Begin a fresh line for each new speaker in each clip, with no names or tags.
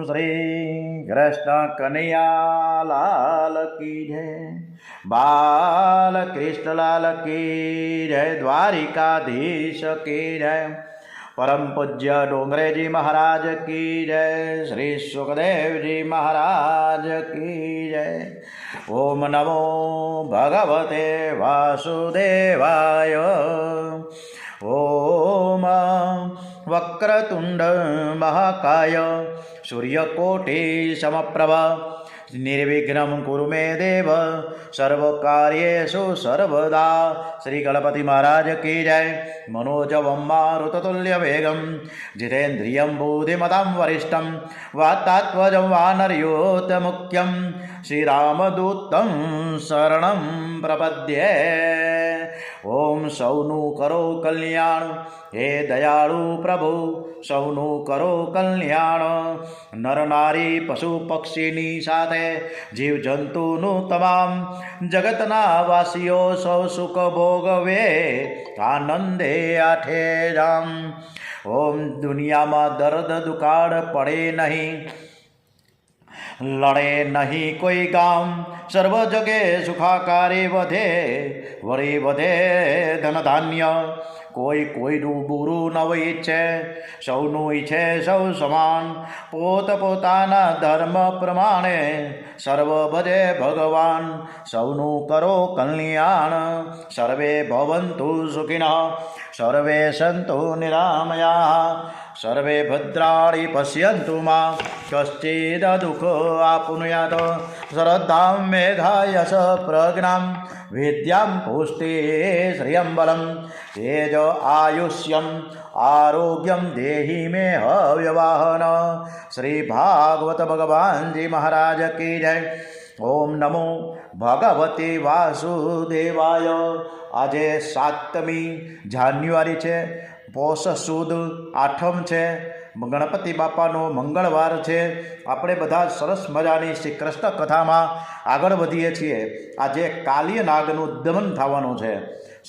શ્રી કૃષ્ણ કનૈયા લાલ કી જય, બાલ કૃષ્ણલાલ કી જય, દ્વારિકાધીશ કી જય, પરમ પૂજ્ય ડોંગરેજી મહારાજ કી જય, શ્રી સુખદેવજી મહારાજ કી જય. ઓમ નમો ભગવતે વાસુદેવાય. ઓમ વક્રતુંડ મહાકાય સૂર્યકોટી સમપ્રભા નિર્વિઘ્નમ કુરુ મે દેવ સર્વકાર્યેષુ સર્વદા. શ્રી ગણપતિ મહારાજ કી જય. મનોજવમ મારુતતુલ્ય વેગમ જીતેન્દ્રિયમ બુદ્ધિમતામ વરિષ્ઠમ વાતાત્વજમ વાનરયોત મુખ્યમ શ્રીરામદૂતમ શરણમ પ્રપદ્યે. ઓમ સૌનું કરો કલ્યાણ હે દયાળુ પ્રભુ, સૌનું કરો કલ્યાણ. નર નારી પશુ પક્ષીની સાથે જીવજંતુનું તમામ જગતના વાસીઓ સૌ સુખ ભોગવે આનંદે આઠે જામ. ઓમ દુનિયામાં દર્દ દુકાળ પડે નહીં, લડે નહીં કોઈ ગામ, સર્વ જગે સુખાકારી વધે, વળી વધે ધન ધાન્ય. કોઈ કોઈનું બુરું ન ઈચ્છે, સૌનું ઈચ્છે સૌ સમાન. પોત પોતાના ધર્મ પ્રમાણે સર્વ ભજે ભગવાન. સૌનું કરો કલ્યાણ, સર્વે ભવંતુ સુખિનઃ, સર્વે સંતુ નિરામયા, સર્વે ભદ્રાણી પશ્યન્તુ માં કશ્ચિદ દુઃખ આપનુયાત. શ્રદ્ધાં મેઘાયસ પ્રજ્ઞાં વિદ્યાં પુષ્ટિ શ્રિયં બલમ તેજ આયુષ્યમ આરોગ્યમ દેહી મે હવ્યવાહન. શ્રી ભાગવત ભગવાનજી મહારાજ કી જય. ઓમ નમો ભગવતે વાસુદેવાય. આજે 7મી જાન્યુઆરી છે, પોષ સુદ 8મ છે, ગણપતિ બાપાનો મંગળવાર છે. આપણે બધા સરસ મજાની શ્રી કૃષ્ણ કથામાં આગળ વધીએ છીએ. આજે કાલિય નાગનું દમન થવાનું છે.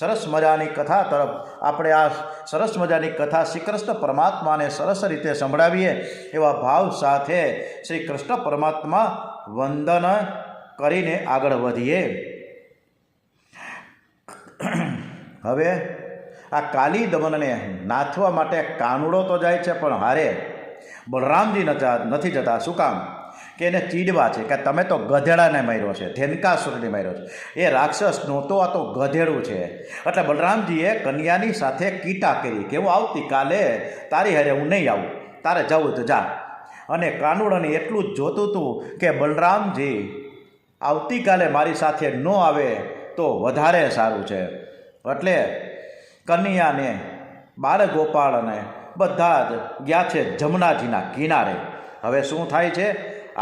સરસ મજાની કથા તરફ આપણે આ સરસ મજાની કથા શ્રી કૃષ્ણ પરમાત્માને સરસ રીતે સંભળાવીએ એવા ભાવ સાથે શ્રી કૃષ્ણ પરમાત્મા વંદન કરીને આગળ વધીએ. હવે આ કાલી દમનને નાથવા માટે કાનુડો તો જાય છે, પણ હારે બલરામજી નથી જતા. શું કામ? કે એને ચીડવા છે કે તમે તો ગધેડાને માર્યો છે, ધેનકાસુરને માર્યો છે. એ રાક્ષસ નહોતો, આ તો ગધેડું છે. એટલે બલરામજીએ કન્યાની સાથે કીટા કરી કે હું આવતીકાલે તારી હારે હું નહીં આવું, તારે જવું તો જા. અને કાનુડાને એટલું જ જોતું હતું કે બલરામજી આવતીકાલે મારી સાથે ન આવે તો વધારે સારું છે. એટલે કન્યાને બાળગોપાળને બધા જ ગયા છે જમનાજીના કિનારે. હવે શું થાય છે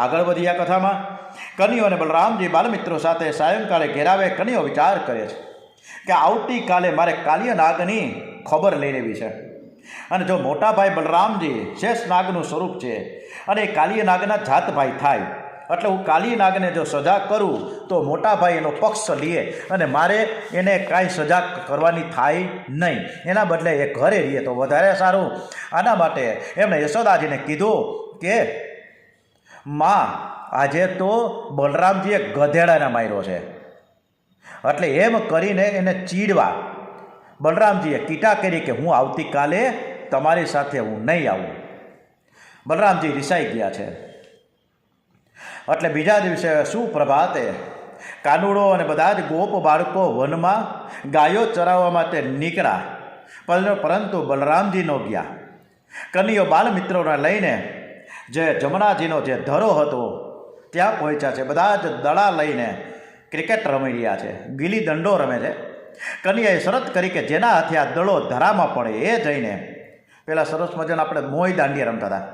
આગળ વધી આ કથામાં. કન્યો અને બલરામજી બાલમિત્રો સાથે સાયંકાળે ઘેરાવે કન્યો વિચાર કરે છે કે આવતીકાલે મારે કાલિય નાગની ખબર લઈ લેવી છે. અને જો મોટા ભાઈ બલરામજી શેષ નાગનું સ્વરૂપ છે અને એ કાલિય નાગના જાતભાઈ થાય, એટલે હું કાલિય નાગને જો સજા કરું તો મોટા ભાઈ એનો પક્ષ લે અને મારે એને કાંઈ સજા કરવાની થાય નહીં. એના બદલે એ ઘરે રહીએ તો વધારે સારું. આના માટે એમણે યશોદાજીને કીધું કે માં, આજે તો બલરામજીએ ગધેડાને માર્યો છે. એટલે એમ કરીને એને ચીડવા બલરામજીએ કીટા કરી કે હું આવતીકાલે તમારી સાથે હું નહીં આવું. બલરામજી રિસાઈ ગયા છે. એટલે બીજા દિવસે સુપ્રભાતે કાનુડો અને બધા જ ગોપ બાળકો વનમાં ગાયો ચરાવવા માટે નીકળ્યા, પરંતુ બલરામજી ન ગયા. કન્યો બાલમિત્રોને લઈને જે જમનાજીનો જે ધરો હતો ત્યાં પહોંચ્યા છે. બધા જ દડા લઈને ક્રિકેટ રમી રહ્યા છે, ગીલી દંડો રમે છે. કન્યાએ શરત કરી કે જેના હાથે આ દડો ધરામાં પડે એ જઈને, પેલા સરસ મજાના આપણે મોય દાંડિયા રમતા હતા,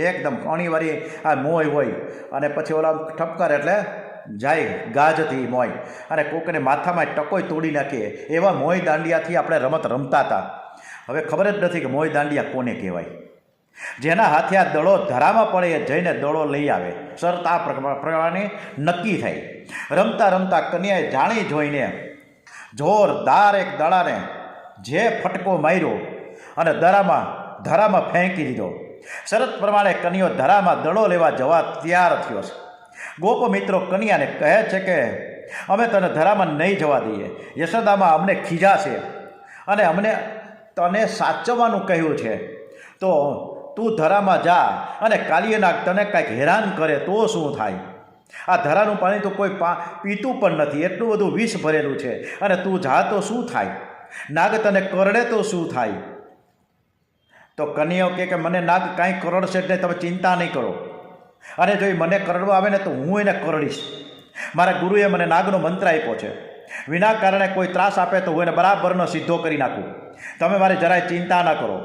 એકદમ ઘણીવારી આ મોય હોય અને પછી ઓલા ઠપકાર એટલે જાય ગાજથી મોય, અને કોકને માથામાં ટકોય તોડી નાખીએ એવા મોય દાંડિયાથી આપણે રમત રમતા હતા. હવે ખબર જ નથી કે મોય દાંડિયા કોને કહેવાય. જેના હાથે આ દડો ધરામાં પડે એ જઈને દડો લઈ આવે. શરત આ પ્રમાણે નક્કી થઈ. રમતા રમતા કન્યાએ જાણી જોઈને જોરદાર એક દડાને જે ફટકો માર્યો અને ધરામાં ફેંકી દીધો. શરત પ્રમાણે કન્યો ધરામાં દડો લેવા જવા તૈયાર થયો છે. ગોપ મિત્રો કન્યાને કહે છે કે અમે તને ધરામાં નહીં જવા દઈએ. યશોદામાં અમને ખીજા છે અને અમને તને સાચવવાનું કહ્યું છે, તો તું ધરામાં જા અને કાલિયનાગ તને કાંઈક હેરાન કરે તો શું થાય? આ ધરાનું પાણી તો કોઈ પીતું પણ નથી, એટલું બધું વિષ ભરેલું છે, અને તું જા તો શું થાય? નાગ તને કરડે તો શું થાય? તો કન્યાઓ કે મને નાગ કાંઈ કરડશે એટલે તમે ચિંતા નહીં કરો, અને જો એ મને કરડવા આવે ને તો હું એને કરડીશ. મારા ગુરુએ મને નાગનો મંત્ર આપ્યો છે, વિના કારણે કોઈ ત્રાસ આપે તો હું એને બરાબરનો સીધો કરી નાખું. તમે મારી જરાય ચિંતા ના કરો.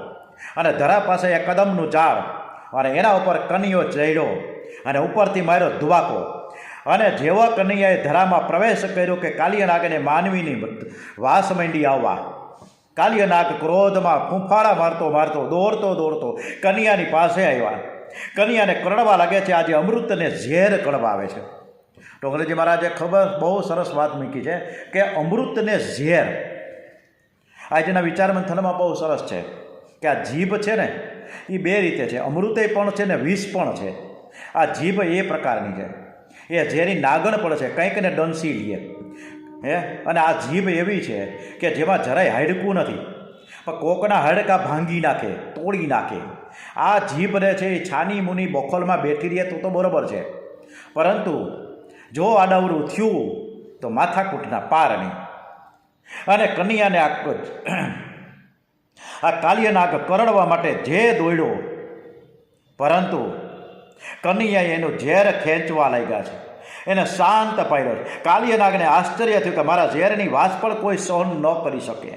અને ધરા પાસે એક કદમનું ઝાડ, અને એના ઉપર કન્યો ચડ્યો અને ઉપરથી માર્યો ધુવાકો. અને જેવો કનૈયાએ ધરામાં પ્રવેશ કર્યો કે કાલિયનાગને માનવીની વાસ માંડી આવવા. કાલિયનાગ ક્રોધમાં ફૂંફાડા મારતો દોડતો કન્યાની પાસે આવ્યા. કન્યાને કરડવા લાગે છે. આજે અમૃતને ઝેર કડવાવે છે. ટોકરેજી મહારાજે બહુ સરસ વાત મૂકી છે કે અમૃતને ઝેર. આજના વિચાર મંથનમાં બહુ સરસ છે કે આ જીભ છે ને એ બે રીતે છે, અમૃતે પણ છે ને વિષ પણ છે. આ જીભ એ પ્રકારની છે, એ ઝેરી નાગણ પણ છે, કંઈકને ડંસી લે હે. અને આ જીભ એવી છે કે જેમાં જરાય હાડકું નથી, પણ કોકના હાડકા ભાંગી નાખે, તોડી નાખે. આ જીભને છે એ છાની મુની બખોલમાં બેઠી રહે તો બરાબર છે, પરંતુ જો આડાવડું થયું તો માથાકૂટના પાર નહીં. અને કન્યાને આ કાલિયનાગ કરડવા માટે જે દોડ્યો, પરંતુ કન્યાએ એનું ઝેર ખેંચવા લાગ્યા છે, એને શાંત પાડ્યો. કાલિયનાગને આશ્ચર્ય થયું કે મારા ઝેરની વાસ પણ કોઈ સહન ન કરી શકે.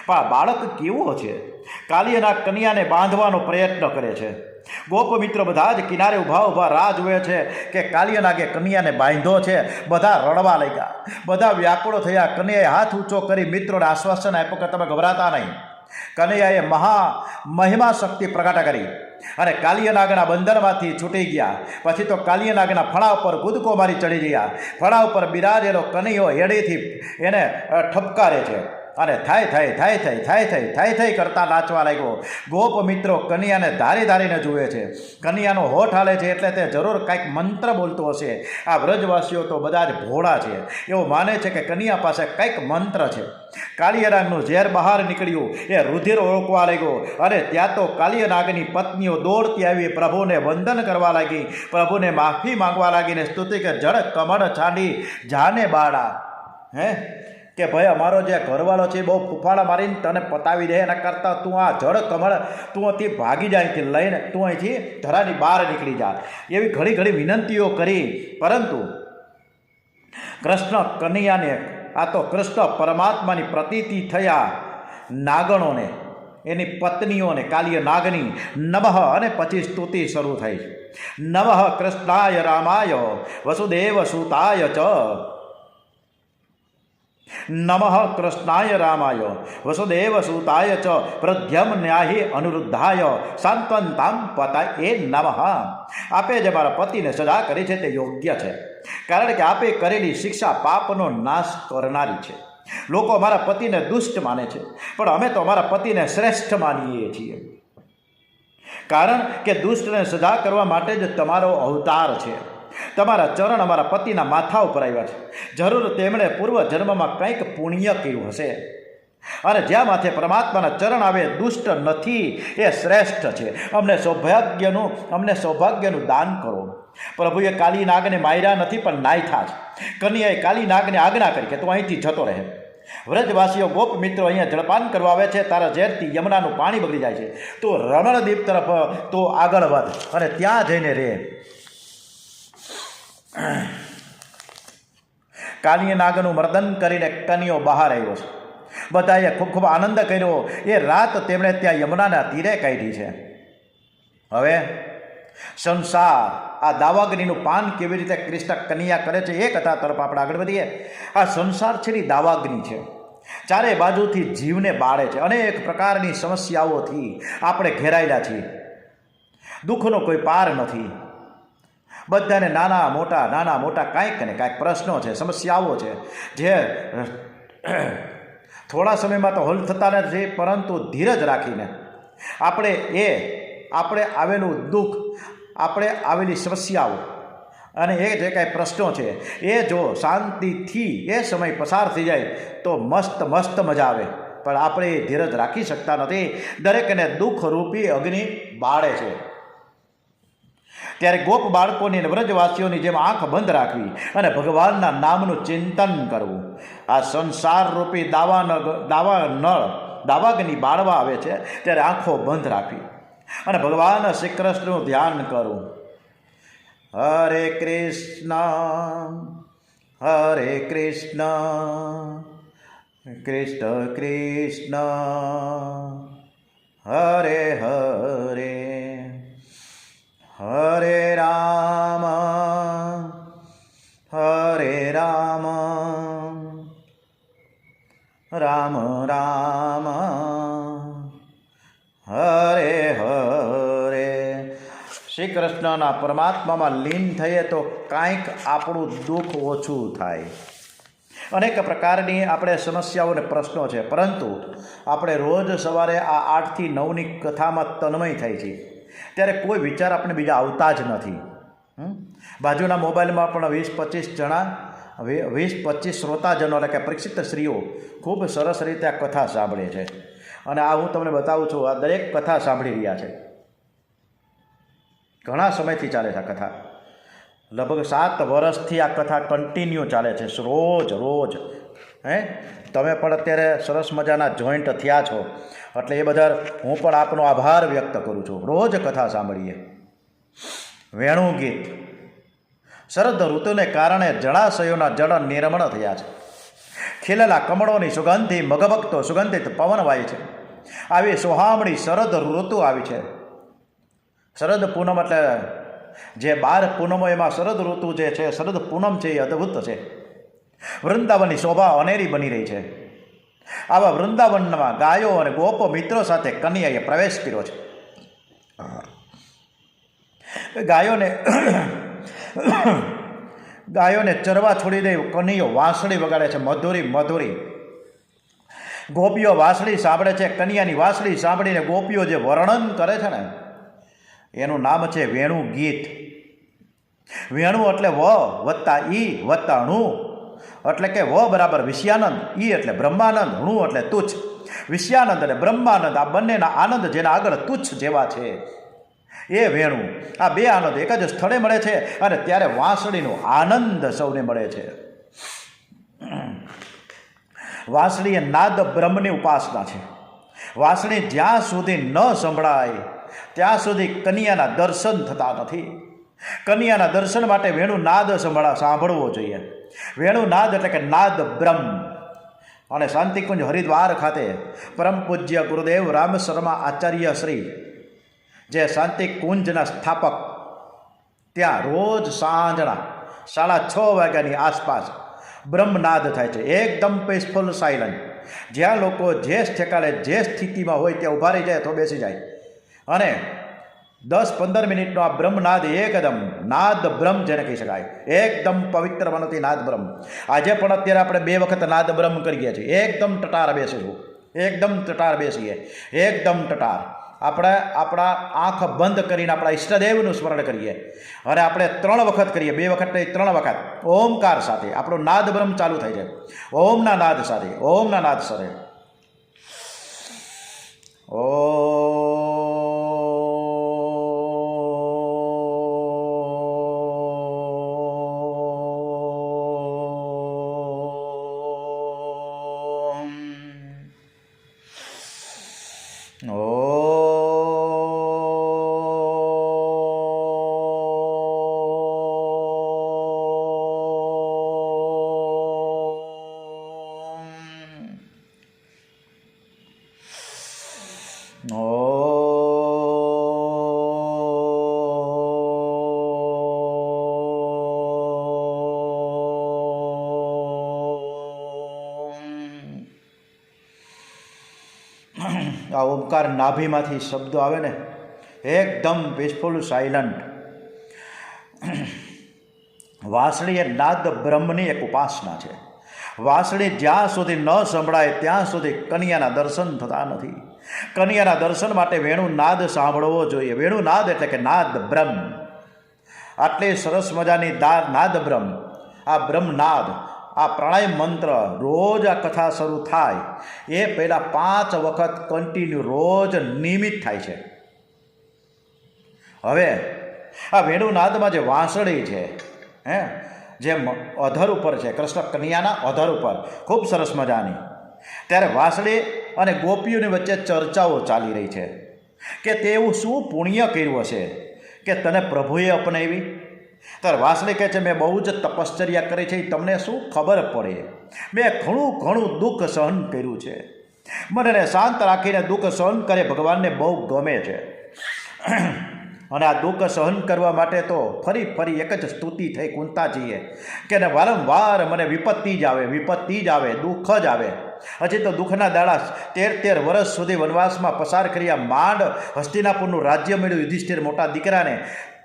પણ બાળક કેવો છે? કાલિયનાગ કન્યાને બાંધવાનો પ્રયત્ન કરે છે. ગોપ મિત્રો બધા જ કિનારે ઊભા રાહ જુએ છે કે કાલિયનાગે કન્યાને બાંધ્યો છે. બધા રડવા લાગ્યા, બધા વ્યાકુળ થયા. કન્યાએ હાથ ઊંચો કરી મિત્રોને આશ્વાસન આપ્યું કે તમે ગભરાતા નહીં. કનૈયાએ મહિમા શક્તિ પ્રગટ કરી અને કાલિયનાગના બંધનમાંથી છૂટી ગયા. પછી તો કાલિયનાગના ફણા ઉપર કૂદકો મારી ચડી ગયા. ફણા ઉપર બિરાજેલો કનૈયો હેડીથી એને ઠપકારે છે અને થાય કરતા નાચવા લાગ્યો. ગોપ મિત્રો કન્યાને ધારીને જુએ છે. કન્યાનો હોઠ હાલે છે એટલે તે જરૂર કાંઈક મંત્ર બોલતો હશે. આ વ્રજવાસીઓ તો બધા જ ભોળા છે, એવું માને છે કે કન્યા પાસે કંઈક મંત્ર છે. કાલિયનાગનું ઝેર બહાર નીકળ્યું, એ રુધિર ઓળખવા લાગ્યો. અને ત્યાં તો કાલિયનાગની પત્નીઓ દોડતી આવી પ્રભુને વંદન કરવા લાગી, પ્રભુને માફી માંગવા લાગીને સ્તુતિ કે જળ કમળ છાંડી જાને બાળા. કે ભાઈ અમારો જે ઘરવાળો છે બહુ ફૂફાડા મારીને તને પતાવી દે, એના કરતાં તું આ જળ કમળ તું અહીંથી ભાગી જાય, અહીંથી લઈને તું અહીંથી ધરાની બહાર નીકળી જા. એવી ઘણી વિનંતીઓ કરી, પરંતુ કૃષ્ણ કનૈયાને આ તો કૃષ્ણ પરમાત્માની પ્રતીતિ થયા. નાગણોને, એની પત્નીઓને કાલિયનાગની નમઃ, અને પછી સ્તુતિ શરૂ થઈ. નમઃ કૃષ્ણાય રામાય વસુદેવ સુતાય ચ. નમઃ કૃષ્ણાય રામાય વસુદેવ સુતાય ચ પ્રદ્યમ્ન્યાહિ અનુરુદ્ધાય સાંત્વંતામ પતાય નમઃ. આપે જે મારા પતિને સજા કરી છે તે યોગ્ય છે, કારણ કે આપે કરેલી શિક્ષા પાપનો નાશ કરનારી છે. લોકો મારા પતિને દુષ્ટ માને છે, પણ અમે તો મારા પતિને શ્રેષ્ઠ માનીએ છીએ, કારણ કે દુષ્ટને સજા કરવા માટે જ તમારો અવતાર છે. તમારા ચરણ અમારા પતિના માથા ઉપર આવ્યા છે. જરૂર તેમણે પૂર્વ જન્મમાં કંઈક પુણ્ય કર્યું હશે, અને જ્યાં માથે પરમાત્માના ચરણ આવે દુષ્ટ નથી, એ શ્રેષ્ઠ છે. અમને સૌભાગ્યનું દાન કરો. પ્રભુએ કાલિનાગને માર્યા નથી, પણ નાયથા છે. કન્યાએ કાલિનાગને આજ્ઞા કરી કે તું અહીંથી જતો રહે. વ્રજવાસીઓ ગોપ મિત્રો અહીંયા જળપાન કરવા આવે છે. તારા ઝેરથી યમુનાનું પાણી બગડી જાય છે. તો રમણદીપ તરફ તો આગળ વધ અને ત્યાં જઈને રહે. કાલિયનાગનું મર્દન કરીને કન્યો બહાર આવ્યો છે. બધાએ ખૂબ આનંદ કર્યો. એ રાત તેમણે ત્યાં યમુનાના તીરે કાઢી છે. હવે સંસાર, આ દાવાગ્નિનું પાન કેવી રીતે કૃષ્ણ કન્યા કરે છે એ કથા તરફ આપણે આગળ વધીએ. આ સંસાર છે ને દાવાગ્નિ છે, ચારે બાજુથી જીવને બાળે છે. અનેક પ્રકારની સમસ્યાઓથી આપણે ઘેરાયેલા છીએ. દુઃખનો કોઈ પાર નથી. બધાને નાના મોટા કાંઈક ને કાંઈક પ્રશ્નો છે, સમસ્યાઓ છે, જે થોડા સમયમાં તો હલ થતા નથી, પરંતુ ધીરજ રાખીને આપણે એ આપણે આવેલું દુઃખ, આપણે આવેલી સમસ્યાઓ અને એ જે કાંઈ પ્રશ્નો છે એ જો શાંતિથી એ સમય પસાર થઈ જાય તો મસ્ત મસ્ત મજા આવે. પણ આપણે એ ધીરજ રાખી શકતા નથી. દરેકને દુઃખરૂપી અગ્નિ બાળે છે. ત્યારે ગોપ બાળકોની અને વ્રજવાસીઓની જેમ આંખ બંધ રાખવી અને ભગવાનના નામનું ચિંતન કરવું. આ સંસારરૂપી દાવાગ્નિ બાળવા આવે છે ત્યારે આંખો બંધ રાખવી અને ભગવાન શ્રી કૃષ્ણનું ધ્યાન કરવું. હરે કૃષ્ણ હરે કૃષ્ણ કૃષ્ણ કૃષ્ણ હરે હરે હરે રામ હરે રામ રામ રામ હરે હરે. શ્રી કૃષ્ણના પરમાત્મામાં લીન થઈએ તો કાંઈક આપણું દુઃખ ઓછું થાય. અનેક પ્રકારની આપણે સમસ્યાઓ અને પ્રશ્નો છે, પરંતુ આપણે રોજ સવારે આ 8 થી 9ની કથામાં તન્મય થાય છે ત્યારે કોઈ વિચાર આપણે બીજા આવતા જ નથી. બાજુના મોબાઈલમાં પણ 20-25 શ્રોતાજનો એટલે કે પરીક્ષિત સ્ત્રીઓ ખૂબ સરસ રીતે આ કથા સાંભળે છે. અને આ હું તમને બતાવું છું, આ દરેક કથા સાંભળી રહ્યા છે. ઘણા સમયથી ચાલે છે આ કથા. લગભગ 7 વર્ષથી આ કથા કન્ટિન્યુ ચાલે છે, રોજ રોજ. તમે પણ અત્યારે સરસ મજાના જોઈન્ટ થયા છો એટલે એ બધા હું પણ આપનો આભાર વ્યક્ત કરું છું. રોજ કથા સાંભળીએ. વેણુ ગીત. શરદ ઋતુને કારણે જળાશયોના જળ નિર્મળ થયા છે. ખીલેલા કમળોની સુગંધથી મગભક્તો સુગંધિત પવન વાય છે. આવી સુહામણી શરદ ઋતુ આવી છે. શરદ પૂનમ એટલે જે 12 પૂનમો એમાં શરદ ઋતુ જે છે, શરદ પૂનમ છે, એ અદ્ભુત છે. વૃંદાવનની શોભા અનેરી બની રહી છે. આવા વૃંદાવનમાં ગાયો અને ગોપો મિત્રો સાથે કન્યાએ પ્રવેશ કર્યો છે. ગાયોને ચરવા છોડી દઈ કન્યાઓ વાંસળી વગાડે છે, મધુરી મધુરી. ગોપીઓ વાંસળી સાંભળે છે. કન્યાની વાંસળી સાંભળીને ગોપીઓ જે વર્ણન કરે છે ને એનું નામ છે વેણુ ગીત. વેણુ એટલે વ વત્તા ઈ વત્તા ણુ, એટલે કે વ બરાબર વિષયાનંદ, ઈ એટલે બ્રહ્માનંદ, ણુ એટલે તુચ્છ. વિષયાનંદ અને બ્રહ્માનંદ આ બંનેના આનંદ જેના આગળ તુચ્છ જેવા છે એ વેણુ. આ બે આનંદ એક જ સ્થળે મળે છે અને ત્યારે વાંસળીનો આનંદ સૌને મળે છે. વાંસળી એ નાદ બ્રહ્મની ઉપાસના છે. વાંસળી જ્યાં સુધી ન સંભળાય ત્યાં સુધી કન્યાના દર્શન થતા નથી. કન્યાના દર્શન માટે વેણુ નાદ સાંભળવો જોઈએ. વેણુ નાદ એટલે કે નાદ બ્રહ્મ. અને શાંતિકુંજ હરિદ્વાર ખાતે પરમ પૂજ્ય ગુરુદેવ રામ શર્મા આચાર્ય શ્રી જે શાંતિકુંજના સ્થાપક, ત્યાં રોજ સાંજના 6:30 વાગ્યાની આસપાસ બ્રહ્મનાદ થાય છે. એકદમ પીસફુલ સાયલન્ટ. જ્યાં લોકો જે ઠેકાળે જે સ્થિતિમાં હોય ત્યાં ઊભા રહી જાય અથવા બેસી જાય અને 10-15 મિનિટનો આ બ્રહ્મનાદ એકદમ નાદ બ્રહ્મ જેને કહી શકાય, એકદમ પવિત્ર મનોથી નાદ બ્રહ્મ. આજે પણ અત્યારે આપણે 2 વખત નાદ બ્રહ્મ કરીએ છીએ. એકદમ ટટાર બેસીશું, એકદમ ટટાર બેસીએ, એકદમ ટટાર. આપણે આપણા આંખ બંધ કરીને આપણા ઈષ્ટદેવનું સ્મરણ કરીએ અને આપણે 3 વખત કરીએ, 2 વખત નહીં 3 વખત ઓમકાર સાથે આપણો નાદ બ્રહ્મ ચાલુ થાય છે. ઓમના નાદ સાથે, ઓમના નાદ સાથે. આ ઓમકાર નાભીમાંથી શબ્દો આવે ને, એકદમ પીસફુલ સાયલન્ટ. વાંસળી એ નાદ બ્રહ્મની એક ઉપાસના છે. વાંસળી જ્યાં સુધી ન સંભળાય ત્યાં સુધી કન્યાના દર્શન થતા નથી. કન્યાના દર્શન માટે વેણુનાદ સાંભળવો જોઈએ. વેણુનાદ એટલે કે નાદ બ્રહ્મ. આટલી સરસ મજાની નાદ બ્રહ્મ, આ બ્રહ્મનાદ, આ પ્રાણાયામ મંત્ર રોજ આ કથા શરૂ થાય એ પહેલાં 5 વખત કન્ટિન્યુ રોજ નિયમિત થાય છે. હવે આ વેણુનાદમાં જે વાંસળી છે, જે અધર ઉપર છે, કૃષ્ણ કન્યાના અધર ઉપર ખૂબ સરસ મજાની, ત્યારે વાંસળી અને ગોપીઓની વચ્ચે ચર્ચાઓ ચાલી રહી છે કે તે એવું શું પુણ્ય કર્યું હશે કે તને પ્રભુએ અપનાવી. ત્યારે વાંસળી કહે છે, મેં બહુ જ તપશ્ચર્યા કરી છે, તમને શું ખબર પડે. મેં ઘણું દુઃખ સહન કર્યું છે. મને શાંત રાખીને દુઃખ સહન કરે ભગવાનને બહુ ગમે છે. અને આ દુઃખ સહન કરવા માટે તો ફરી એક જ સ્તુતિ થઈ કુંતાજીએ કે વારંવાર મને વિપત્તિ જ આવે, દુઃખ જ આવે. હજી તો દુઃખના દાડા 13 વર્ષ સુધી વનવાસમાં પસાર કર્યા, માંડ હસ્તિનાપુરનું રાજ્ય મળ્યું યુધિષ્ઠિર મોટા દીકરાને,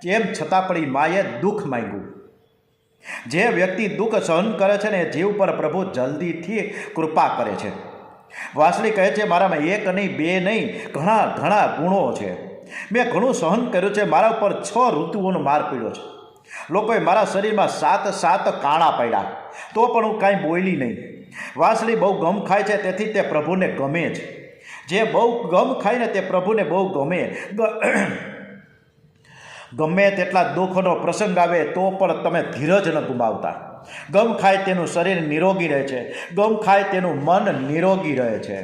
તેમ છતાં પણ એ માએ દુઃખ માંગ્યું. જે વ્યક્તિ દુઃખ સહન કરે છે ને એ જીવ પર પ્રભુ જલ્દીથી કૃપા કરે છે. વાંસળી કહે છે, મારામાં 1 નહીં 2 નહીં ઘણા ગુણો છે. મેં ઘણું સહન કર્યું છે. મારા ઉપર 6 ઋતુઓનો માર પડ્યો છે. લોકોએ મારા શરીરમાં 7 કાણા પાડ્યા, તો પણ હું કાંઈ બોલી નહીં. વાંસળી બહુ ગમ ખાય છે, તેથી તે પ્રભુને ગમે છે. જે બહુ ગમ ખાય ને તે પ્રભુને બહુ ગમે. ગમે તેટલા દુઃખનો પ્રસંગ આવે તો પણ તમે ધીરજ ન ગુમાવતા. ગમ ખાય તેનું શરીર નિરોગી રહે છે, ગમ ખાય તેનું મન નિરોગી રહે છે.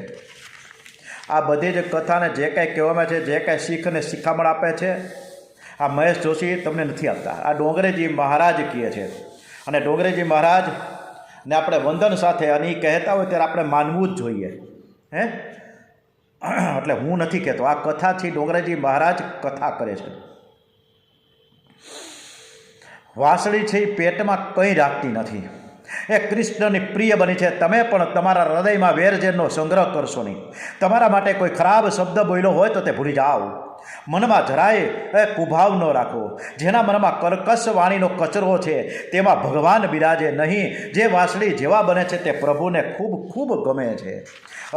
આ બધી જ કથાને જે કાંઈ કહેવામાં છે, જે કાંઈ શીખ અને શિખામણ આપે છે, આ મહેશ જોશી તમને નથી આપતા, આ ડોંગરેજી મહારાજ કહે છે. અને ડોંગરેજી મહારાજને આપણે વંદન સાથે અને એ કહેતા હોય ત્યારે આપણે માનવું જ જોઈએ. એટલે હું નથી કહેતો, આ કથાથી ડોંગરેજી મહારાજ કથા કરે છે. વાંસળી છે એ પેટમાં કંઈ રાખતી નથી, એ કૃષ્ણની પ્રિય બની છે. તમે પણ તમારા હૃદયમાં વેરઝેરનો સંગ્રહ કરશો નહીં. તમારા માટે કોઈ ખરાબ શબ્દ બોલ્યો હોય તો તે ભૂલી જાઓ. મનમાં જરાય કુભાવ ન રાખો. જેના મનમાં કર્કશ વાણીનો કચરો છે તેમાં ભગવાન બિરાજે નહીં. જે વાંસળી જેવા બને છે તે પ્રભુને ખૂબ ગમે છે.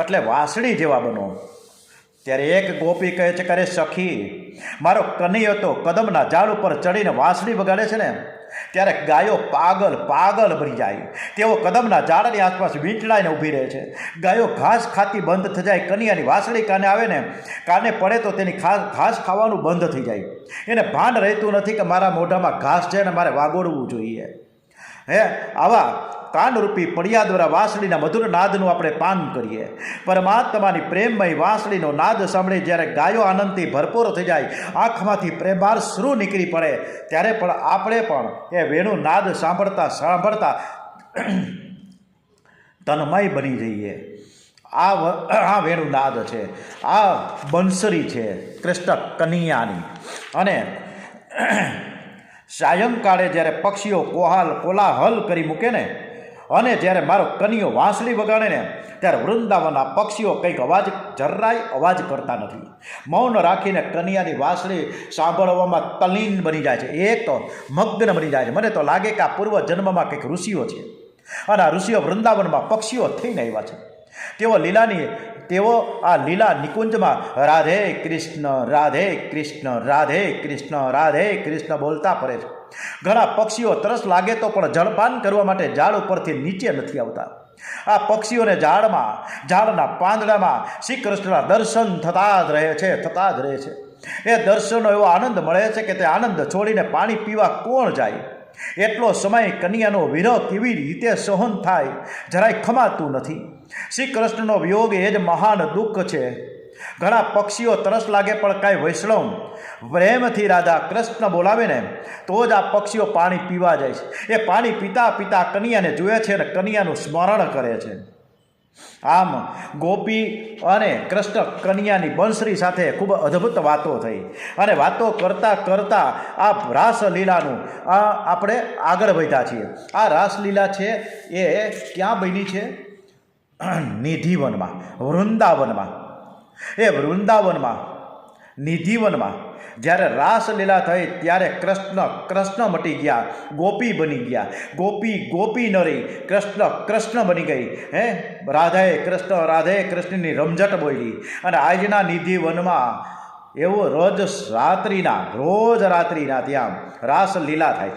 એટલે વાંસળી જેવા બનો. ત્યારે એક ગોપી કહે છે કે અરે સખી, મારો કનૈયો તો કદમના ઝાડ ઉપર ચડીને વાંસળી વગાડે છે ને ત્યારે ગાયો પાગલ બની જાય. તેઓ કદમના ઝાડની આસપાસ વીંટળાઈને ઊભી રહે છે. ગાયો ઘાસ ખાતી બંધ થઈ જાય. કન્યાની વાંસળી કાને આવે ને, કાને પડે તો તેની ઘાસ ખાવાનું બંધ થઈ જાય. એને ભાન રહેતું નથી કે મારા મોઢામાં ઘાસ છે ને મારે વાગોડવું જોઈએ. આવા કાનરૂપી પડ્યા દ્વારા વાંસળીના મધુર નાદનું આપણે પાન કરીએ. પરમાત્માની પ્રેમમય વાંસળીનો નાદ સાંભળી જ્યારે ગાયો આનંદથી ભરપૂર થઈ જાય, આંખમાંથી પ્રેમાર શ્રુ નીકળી પડે, ત્યારે પણ આપણે પણ એ વેણુ નાદ સાંભળતા તન્મય બની જઈએ. આ વેણુ નાદ છે, આ બંસરી છે કૃષ્ણ કનૈયાની. અને સાયંકાળે જ્યારે પક્ષીઓ કોલાહલ કરી મૂકે ને, અને જ્યારે મારો કનિયો વાંસળી વગાડે ને, ત્યારે વૃંદાવનના પક્ષીઓ કંઈક જરાય અવાજ કરતા નથી. મૌન રાખીને કન્યાની વાંસળી સાંભળવામાં તલ્લીન બની જાય છે, એક તો મગ્ન બની જાય છે. મને તો લાગે કે આ પૂર્વ જન્મમાં કંઈક ઋષિઓ છે, અને આ ઋષિઓ વૃંદાવનમાં પક્ષીઓ થઈને આવ્યા છે. તેઓ આ લીલા નિકુંજમાં રાધે કૃષ્ણ રાધે કૃષ્ણ રાધે કૃષ્ણ રાધે કૃષ્ણ બોલતા ફરે છે. ઘણા પક્ષીઓ તરસ લાગે તો પણ જળપાન કરવા માટે ઝાડ ઉપરથી નીચે નથી આવતા. આ પક્ષીઓને ઝાડના પાંદડામાં શ્રી કૃષ્ણના દર્શન થતા જ રહે છે. એ દર્શનનો એવો આનંદ મળે છે કે તે આનંદ છોડીને પાણી પીવા કોણ જાય? એટલો સમય કન્યાનો વિરહ કેવી રીતે સહન થાય, જરાય ખમાતું નથી. શ્રી કૃષ્ણનો વિયોગ એ જ મહાન દુઃખ છે. ઘણા પક્ષીઓ તરસ લાગે પણ કાંઈ વૈષ્ણવ પ્રેમથી રાધા કૃષ્ણ બોલાવે ને તો જ આ પક્ષીઓ પાણી પીવા જાય છે. એ પાણી પીતા કન્યાને જુએ છે અને કન્યાનું સ્મરણ કરે છે. આમ ગોપી અને કૃષ્ણ કન્યાની બંસરી સાથે ખૂબ અદ્ભુત વાતો થઈ. અને વાતો કરતાં આ રાસલીલાનું આપણે આગળ વધ્યા છીએ. આ રાસલીલા છે એ ક્યાં બની છે? નિધિવનમાં, વૃંદાવનમાં. એ વૃંદાવનમાં નિધિવનમાં જ્યારે રાસલીલા થઈ ત્યારે કૃષ્ણ મટી ગયા, ગોપી બની ગયા, ગોપી ન રહી, કૃષ્ણ બની ગઈ. રાધે કૃષ્ણની રમઝટ બોલી. અને આજના નિધિ વનમાં એવું રોજ રાત્રિના ત્યાં રાસલીલા થાય.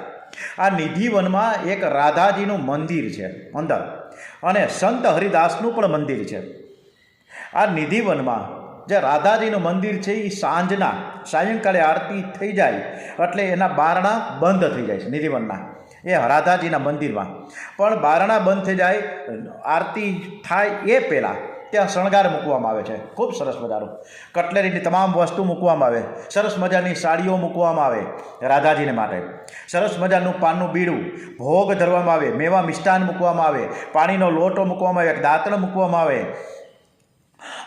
આ નિધિવનમાં એક રાધાજીનું મંદિર છે અંદર, અને સંત હરિદાસનું પણ મંદિર છે. આ નિધિવનમાં જે રાધાજીનું મંદિર છે એ સાયંકાળે આરતી થઈ જાય એટલે એના બારણા બંધ થઈ જાય છે નિધિવનના, એ રાધાજીના મંદિરમાં. પણ બારણા બંધ થઈ જાય, આરતી થાય એ પહેલાં ત્યાં શણગાર મૂકવામાં આવે છે. ખૂબ સરસ મજાનું કટલેરીની તમામ વસ્તુ મૂકવામાં આવે, સરસ મજાની સાડીઓ મૂકવામાં આવે રાધાજીને માટે, સરસ મજાનું પાનનું બીડું, ભોગ ધરવામાં આવે, મેવા મિષ્ટાન મૂકવામાં આવે, પાણીનો લોટો મૂકવામાં આવે, દાંતણ મૂકવામાં આવે.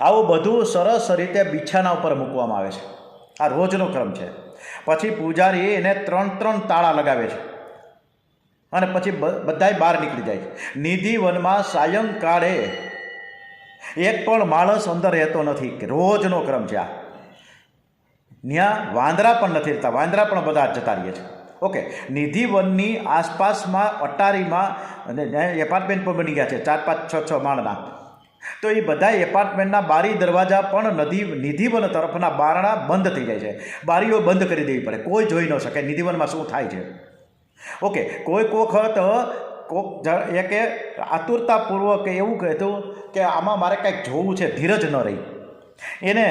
આવું બધું સરસ રીતે બિછાના ઉપર મૂકવામાં આવે છે. આ રોજનો ક્રમ છે. પછી પૂજારી એને 3 તાળા લગાવે છે અને પછી બધાય બહાર નીકળી જાય. નિધિવનમાં સાયંકાળે એક પણ માણસ અંદર રહેતો નથી. રોજનો ક્રમ છે આ. ત્યાં વાંદરા પણ નથી રહેતા, વાંદરા પણ બધા જતા રહીએ છે. ઓકે, નિધિવનની આસપાસમાં અટારીમાં એપાર્ટમેન્ટ પણ બની ગયા છે 4, 5, 6 માળના. તો એ બધા એપાર્ટમેન્ટના બારી દરવાજા પણ નિધિવન તરફના બારણા બંધ થઈ જાય છે. બારીઓ બંધ કરી દેવી પડે, કોઈ જોઈ ન શકે નિધિવનમાં શું થાય છે. ઓકે, કોઈક વખત એકે આતુરતાપૂર્વક એવું કહેતું કે આમાં મારે કંઈક જોવું છે, ધીરજ ન રહી, એને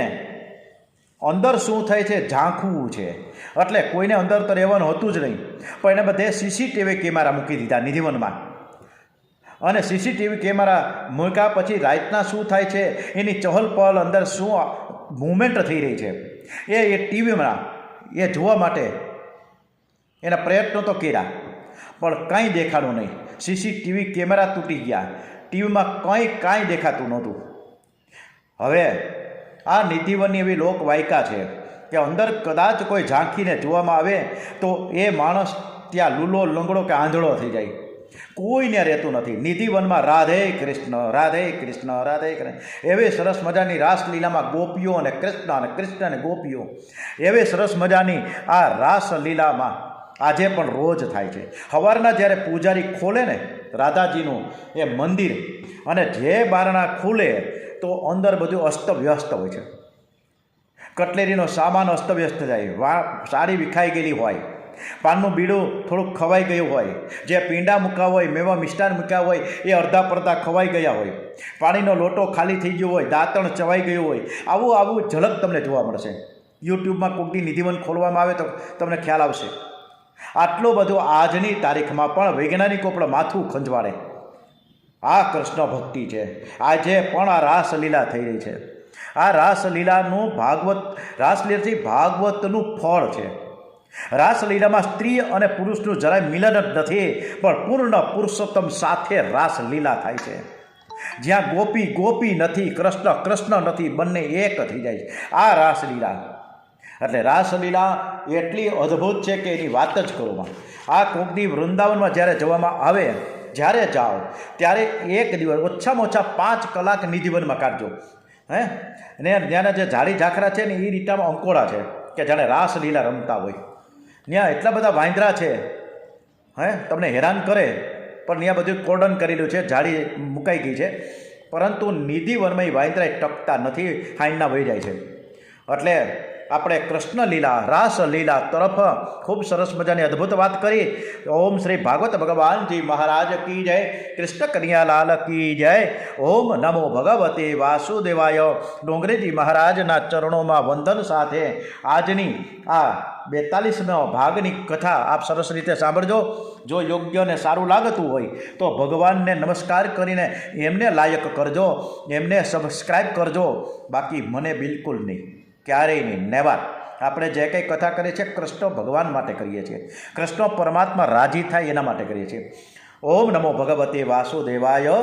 અંદર શું થાય છે ઝાંખવું છે. એટલે કોઈને અંદર તો રહેવાનું હતું જ નહીં, પણ એને બધે સીસીટીવી કેમેરા મૂકી દીધા નિધિવનમાં. અને સીસીટીવી કેમેરા મૂક્યા પછી રાતના શું થાય છે એની ચહલપહલ, અંદર શું મૂવમેન્ટ થઈ રહી છે એ ટીવીમાં એ જોવા માટે એના પ્રયત્નો તો કર્યા, પણ કંઈ દેખાડું નહીં. સીસીટીવી કેમેરા તૂટી ગયા, ટીવીમાં કાંઈ દેખાતું નહોતું. હવે આ નિધિવનની એવી લોકવાયકા છે કે અંદર કદાચ કોઈ ઝાંખીને જોવામાં આવે તો એ માણસ ત્યાં લૂલો, લંગડો કે આંધળો થઈ જાય. કોઈને રહેતું નથી નિધિવનમાં. રાધે કૃષ્ણ, રાધે કૃષ્ણ, રાધે કૃષ્ણ. એવી સરસ મજાની રાસલીલામાં ગોપીઓ અને કૃષ્ણ અને ગોપીઓ, એવી સરસ મજાની આ રાસલીલામાં આજે પણ રોજ થાય છે. સવારના જ્યારે પૂજારી ખોલે ને રાધાજીનું એ મંદિર, અને જે બારણા ખુલે તો અંદર બધું અસ્તવ્યસ્ત હોય છે. કટલેરીનો સામાન અસ્તવ્યસ્ત જાય, સાડી વિખાઈ ગયેલી હોય, પાનનું બીડું થોડુંક ખવાઈ ગયું હોય, જે પીંડા મૂક્યા હોય, મેવા મિષ્ટાન મૂક્યા હોય એ અડધા પડધા ખવાઈ ગયા હોય, પાણીનો લોટો ખાલી થઈ ગયો હોય, દાંતણ ચવાઈ ગયું હોય. આવું ઝલક તમને જોવા મળશે. યુટ્યુબમાં કોઈકની નિધિવન ખોલવામાં આવે તો તમને ખ્યાલ આવશે. આટલું બધું આજની તારીખમાં પણ વૈજ્ઞાનિકો પણ માથું ખંજવાળે. આ કૃષ્ણ ભક્તિ છે. આજે પણ આ રાસલીલા થઈ રહી છે. આ રાસલીલાનું રાસલીલાથી ભાગવતનું ફળ છે. રાસલીલામાં સ્ત્રી અને પુરુષનું જરાય મિલન જ નથી, પણ પૂર્ણ પુરુષોત્તમ સાથે રાસલીલા થાય છે. જ્યાં ગોપી નથી, કૃષ્ણ નથી, બંને એક થઈ જાય છે. આ રાસલીલા એટલે રાસલીલા એટલી અદ્ભુત છે કે એની વાત જ કરોમાં. આ કોકની વૃંદાવનમાં જ્યારે જવામાં આવે, જ્યારે જાઓ ત્યારે એક દિવસ ઓછામાં ઓછા 5 કલાક નિધિવનમાં કાઢજો. અને ત્યાંના જે ઝાડી ઝાખરા છે ને એ રીતના અંકોડા છે કે જાણે રાસલીલા રમતા હોય. ત્યાં એટલા બધા વાંદરા છે, તમને હેરાન કરે, પણ ત્યાં બધું કોર્ડન કરેલું છે, જાળી મુકાઈ ગઈ છે, પરંતુ નિધિવનમાં એ વાંદરા ટકતા નથી, હાઈના વહી જાય છે. એટલે આપણે કૃષ્ણલીલા, રાસલીલા તરફ ખૂબ સરસ મજાની અદ્ભુત વાત કરી. ઓમ શ્રી ભાગવત ભગવાનજી મહારાજ કી જય, કૃષ્ણ કનૈયાલાલ કી જય. ઓમ નમો ભગવતે વાસુદેવાય. ડોંગરેજી મહારાજના ચરણોમાં વંદન સાથે આજની આ 42મા ભાગની કથા આપ સરસ રીતે સાંભળજો. જો યોગ્ય ને સારું લાગતું હોય તો ભગવાનને નમસ્કાર કરીને એમને લાયક કરજો, એમને સબસ્ક્રાઈબ કરજો. બાકી મને બિલકુલ નહીં, ક્યારેય નહીં, નેવર. આપણે જે કંઈ કથા કરીએ છીએ કૃષ્ણ ભગવાન માટે કરીએ છીએ, કૃષ્ણ પરમાત્મા રાજી થાય એના માટે કરીએ છીએ. ઓમ નમો ભગવતે વાસુદેવાય.